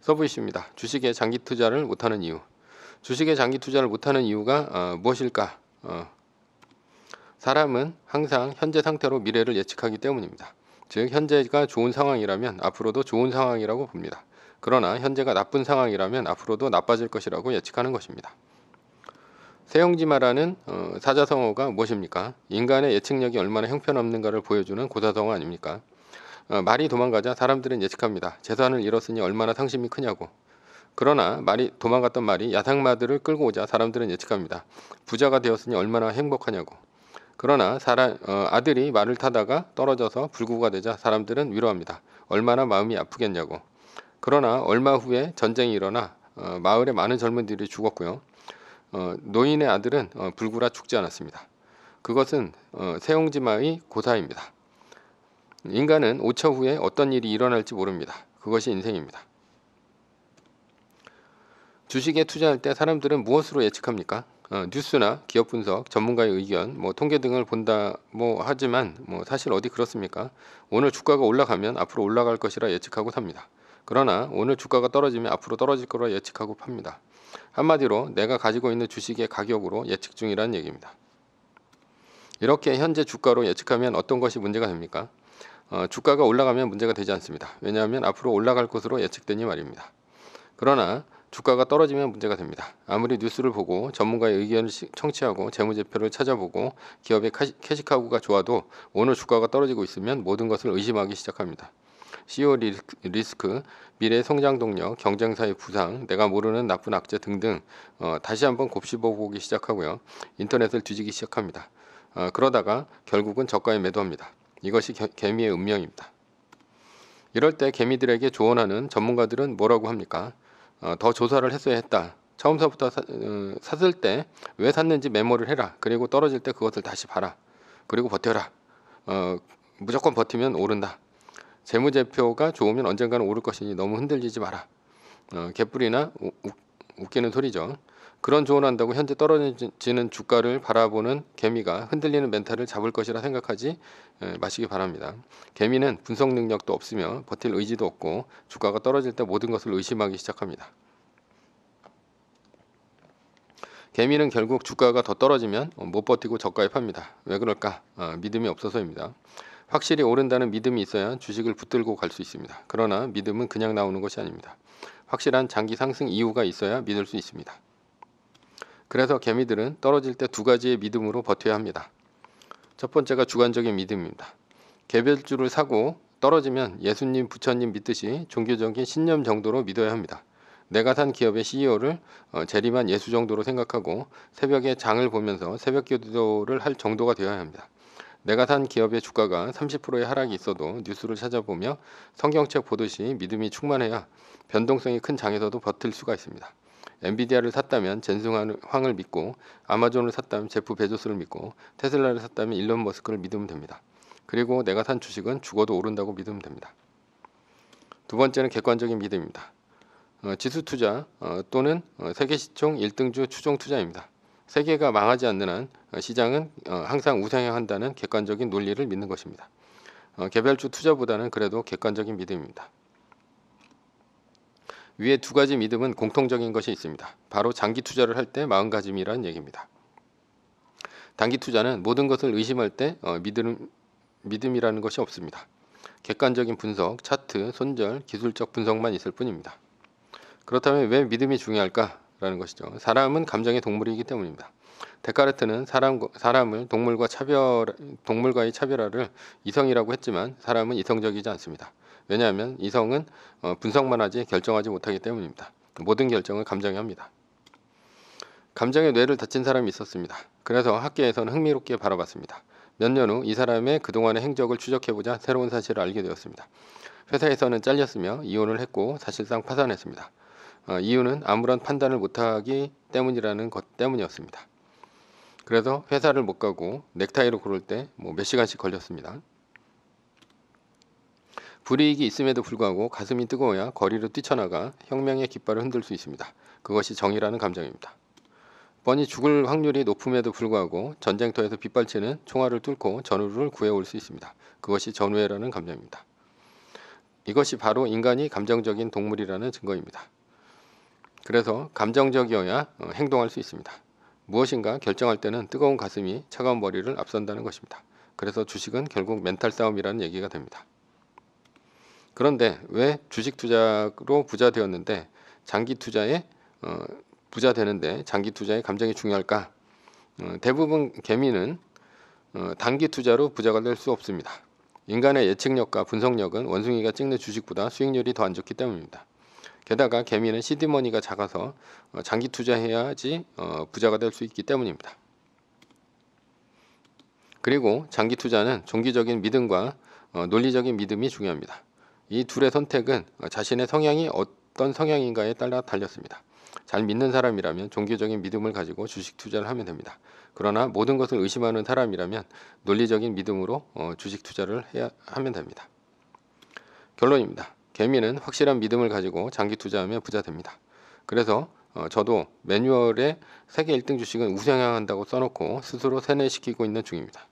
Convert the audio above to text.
서브 이슈입니다. 주식에 장기 투자를 못하는 이유. 주식에 장기 투자를 못하는 이유가 무엇일까? 사람은 항상 현재 상태로 미래를 예측하기 때문입니다. 즉 현재가 좋은 상황이라면 앞으로도 좋은 상황이라고 봅니다. 그러나 현재가 나쁜 상황이라면 앞으로도 나빠질 것이라고 예측하는 것입니다. 세용지마라는 사자성어가 무엇입니까? 인간의 예측력이 얼마나 형편없는가를 보여주는 고사성어 아닙니까? 말이 도망가자 사람들은 예측합니다. 재산을 잃었으니 얼마나 상심이 크냐고. 그러나 도망갔던 말이 야생마들을 끌고 오자 사람들은 예측합니다. 부자가 되었으니 얼마나 행복하냐고. 그러나 아들이 말을 타다가 떨어져서 불구가 되자 사람들은 위로합니다. 얼마나 마음이 아프겠냐고. 그러나 얼마 후에 전쟁이 일어나 마을에 많은 젊은이들이 죽었고요. 노인의 아들은 불구라 죽지 않았습니다. 그것은 세용지마의 고사입니다. 인간은 5초 후에 어떤 일이 일어날지 모릅니다. 그것이 인생입니다. 주식에 투자할 때 사람들은 무엇으로 예측합니까? 뉴스나 기업 분석, 전문가의 의견, 통계 등을 본다 하지만 사실 어디 그렇습니까? 오늘 주가가 올라가면 앞으로 올라갈 것이라 예측하고 삽니다. 그러나 오늘 주가가 떨어지면 앞으로 떨어질 거라 예측하고 팝니다. 한마디로 내가 가지고 있는 주식의 가격으로 예측 중이라는 얘기입니다. 이렇게 현재 주가로 예측하면 어떤 것이 문제가 됩니까? 주가가 올라가면 문제가 되지 않습니다. 왜냐하면 앞으로 올라갈 것으로 예측되니 말입니다. 그러나 주가가 떨어지면 문제가 됩니다. 아무리 뉴스를 보고 전문가의 의견을 청취하고 재무제표를 찾아보고 기업의 캐시카우가 좋아도 오늘 주가가 떨어지고 있으면 모든 것을 의심하기 시작합니다. CEO 리스크, 미래 성장 동력, 경쟁사의 부상, 내가 모르는 나쁜 악재 등등 다시 한번 곱씹어보기 시작하고요. 인터넷을 뒤지기 시작합니다. 그러다가 결국은 저가에 매도합니다. 이것이 개미의 운명입니다. 이럴 때 개미들에게 조언하는 전문가들은 뭐라고 합니까? 더 조사를 했어야 했다. 처음서부터 샀을 때 왜 샀는지 메모를 해라. 그리고 떨어질 때 그것을 다시 봐라. 그리고 버텨라. 무조건 버티면 오른다. 재무제표가 좋으면 언젠가는 오를 것이니 너무 흔들리지 마라. 개뿔이나 웃기는 소리죠. 그런 조언한다고 현재 떨어지는 주가를 바라보는 개미가 흔들리는 멘탈을 잡을 것이라 생각하지 마시기 바랍니다. 개미는 분석 능력도 없으며 버틸 의지도 없고 주가가 떨어질 때 모든 것을 의심하기 시작합니다. 개미는 결국 주가가 더 떨어지면 못 버티고 저가에 팝니다. 왜 그럴까? 믿음이 없어서입니다. 확실히 오른다는 믿음이 있어야 주식을 붙들고 갈 수 있습니다. 그러나 믿음은 그냥 나오는 것이 아닙니다. 확실한 장기 상승 이유가 있어야 믿을 수 있습니다. 그래서 개미들은 떨어질 때 두 가지의 믿음으로 버텨야 합니다. 첫 번째가 주관적인 믿음입니다. 개별주를 사고 떨어지면 예수님, 부처님 믿듯이 종교적인 신념 정도로 믿어야 합니다. 내가 산 기업의 CEO를 재림한 예수 정도로 생각하고 새벽에 장을 보면서 새벽 기도를 할 정도가 되어야 합니다. 내가 산 기업의 주가가 30%의 하락이 있어도 뉴스를 찾아보며 성경책 보듯이 믿음이 충만해야 변동성이 큰 장에서도 버틸 수가 있습니다. 엔비디아를 샀다면 젠슨 황을 믿고, 아마존을 샀다면 제프 베조스를 믿고, 테슬라를 샀다면 일론 머스크를 믿으면 됩니다. 그리고 내가 산 주식은 죽어도 오른다고 믿으면 됩니다. 두 번째는 객관적인 믿음입니다. 지수 투자 또는 세계 시총 1등주 추종 투자입니다. 세계가 망하지 않는 한 시장은 항상 우상향한다는 객관적인 논리를 믿는 것입니다. 개별주 투자보다는 그래도 객관적인 믿음입니다. 위에 두 가지 믿음은 공통적인 것이 있습니다. 바로 장기 투자를 할 때 마음가짐이라는 얘기입니다. 단기 투자는 모든 것을 의심할 때 믿음이라는 것이 없습니다. 객관적인 분석, 차트, 손절, 기술적 분석만 있을 뿐입니다. 그렇다면 왜 믿음이 중요할까라는 것이죠. 사람은 감정의 동물이기 때문입니다. 데카르트는 사람을 동물과의 차별화를 이성이라고 했지만 사람은 이성적이지 않습니다. 왜냐하면 이성은 분석만 하지 결정하지 못하기 때문입니다. 모든 결정을 감정이 합니다. 감정의 뇌를 다친 사람이 있었습니다. 그래서 학계에서는 흥미롭게 바라봤습니다. 몇 년 후 이 사람의 그동안의 행적을 추적해보자 새로운 사실을 알게 되었습니다. 회사에서는 잘렸으며 이혼을 했고 사실상 파산했습니다. 이유는 아무런 판단을 못하기 때문이라는 것 때문이었습니다. 그래서 회사를 못 가고 넥타이를 고를 때 몇 시간씩 걸렸습니다. 불이익이 있음에도 불구하고 가슴이 뜨거워야 거리로 뛰쳐나가 혁명의 깃발을 흔들 수 있습니다. 그것이 정의라는 감정입니다. 뻔히 죽을 확률이 높음에도 불구하고 전쟁터에서 빗발치는 총알을 뚫고 전우를 구해올 수 있습니다. 그것이 전우회라는 감정입니다. 이것이 바로 인간이 감정적인 동물이라는 증거입니다. 그래서 감정적이어야 행동할 수 있습니다. 무엇인가 결정할 때는 뜨거운 가슴이 차가운 머리를 앞선다는 것입니다. 그래서 주식은 결국 멘탈 싸움이라는 얘기가 됩니다. 그런데 왜 주식 투자로 부자 되었는데 장기 투자에 부자 되는데 장기 투자의 감정이 중요할까? 대부분 개미는 단기 투자로 부자가 될 수 없습니다. 인간의 예측력과 분석력은 원숭이가 찍는 주식보다 수익률이 더 안 좋기 때문입니다. 게다가 개미는 시드머니가 작아서 장기 투자해야지 부자가 될 수 있기 때문입니다. 그리고 장기 투자는 종기적인 믿음과 논리적인 믿음이 중요합니다. 이 둘의 선택은 자신의 성향이 어떤 성향인가에 따라 달렸습니다. 잘 믿는 사람이라면 종교적인 믿음을 가지고 주식 투자를 하면 됩니다. 그러나 모든 것을 의심하는 사람이라면 논리적인 믿음으로 주식 투자를 하면 됩니다. 결론입니다. 개미는 확실한 믿음을 가지고 장기 투자하면 부자 됩니다. 그래서 저도 매뉴얼에 세계 1등 주식은 우상향한다고 써놓고 스스로 세뇌시키고 있는 중입니다.